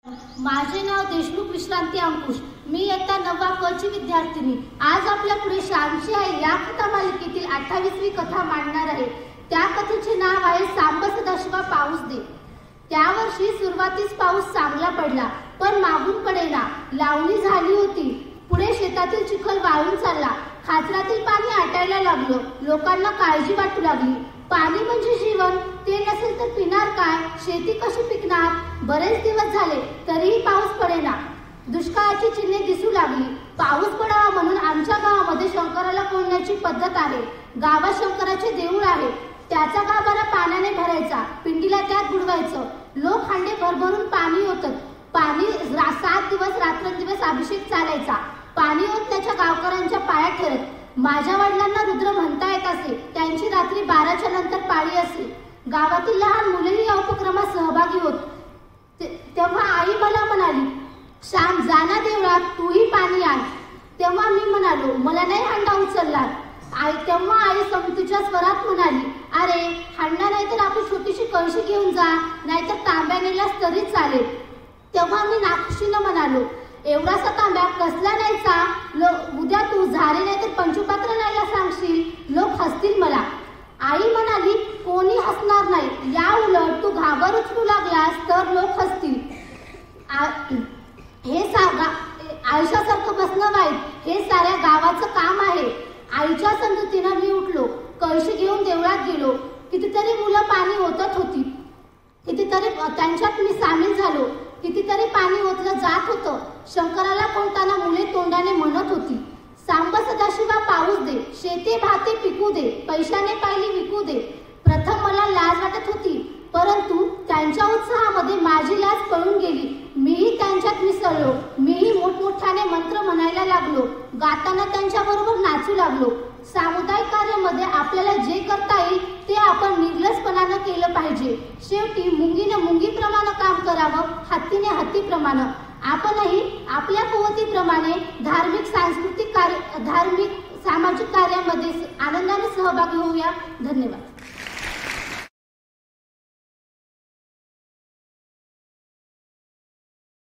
माझे नाव देशमुख विश्रांती अंकुश। मी इयत्ता 9वा क ची विद्यार्थिनी। आज आपल्या पुढे श्यामची आई या कथा मालिकेतील 28वी कथा मांडणार आहे। त्या कथेचे नाव आहे सांब सदाशिवा पाऊस दे। त्या वर्षी सुरुवातीस पाऊस चांगला पडला, पण मागून पडेना। लावणी झाली होती, पुढे शेतातील चिखल वाळून चालला, खाचरातील पाणी आटायला लागलं। लोकांना काळजी वाटू लागली। पाणी म्हणजे जीवन, ते नसेल तर पिणार काय, शेती कशी पिकणार। बरेच दिवस झाले तरीही पाऊस पडेना। दुष्काळाची चिन्हे दिसू लागली। पाऊस पडावा म्हणून आमच्या गावामध्ये शंकराला कोंडण्याची पद्धत आहे। गावात शंकराचे देऊळ आहे, त्याचा गाभारा पाण्याने भरायचा, पिंडीला त्यात बुडवायचं। लोक हांडे भरभरून पाणी ओतत। पाणी 7 दिवस रात्रंदिवस अभिषेक चालायचा। पाणी ओतण्याच्या गावकऱ्यांच्या पायात ठरत। माझ्या वडिलांना रुद्र म्हणता येत असे। त्यांची रात्री 12च्या नंतर पाळी असे। गावातील लहान मुलेही या उपक्रमात सहभागी होत। तेव्हा आई मला म्हणाली, श्याम जाना देवळात, तूही पाणी आण। तेव्हा मी म्हणालो, मला नाही हांडा उचलला। तेव्हा आई समतीच्या स्वरात म्हणाली, अरे हांडा नाही तर आपली छोटीशी कळशी घेऊन जा, नाहीतर तांब्या नेल्यास तरी चालेल। तेव्हा मी नाखुशीनं म्हणालो, एवढासा तांब्या कसला न्यायचा, उद्या तू झारे नाही तर पंचपात्र न्यायला सांगशील, लोक हसतील मला। आई म्हणाली, कोणी हसणार नाही, या उलट तू घागर उचलू लागलास तर लोक हसतील। हे आयुष्यासारखं बसणं वाईट, हे साऱ्या गावाचं काम आहे। आईच्या समजुतीनं मी उठलो, कळशी घेऊन देवळात गेलो। कितीतरी मुलं पाणी ओतत होती, कितीतरी त्यांच्यात मी सामील झालो। कितीतरी पाणी ओतलं जात होतं। शंकराला कोणताना मुले तोंडाने म्हणत होती, सांब सदाशिवा पाऊस दे, शेते भाते पिकू दे, पैशाने पायली विकू दे। प्रथम मला लाज वाटत होती, परंतु त्यांच्या उत्साहामध्ये माझी लाज पळून गेली। मीही त्यांच्यात मिसळलो। मीही मोठमोठ्याने मंत्र म्हणायला लागलो, गाताना त्यांच्याबरोबर नाचू लागलो। सामुदायिक कार्यामध्ये आपल्याला जे करता येईल ते आपण निर्लसपणानं केलं पाहिजे। शेवटी मुंगीनं मुंगीप्रमाणे काम करावं, हत्तीने हत्तीप्रमाणे। आपणही आपल्या कुवतीप्रमाणे धार्मिक सामाजिक कार्यामध्ये आनंदाने सहभागी होऊया। धन्यवाद।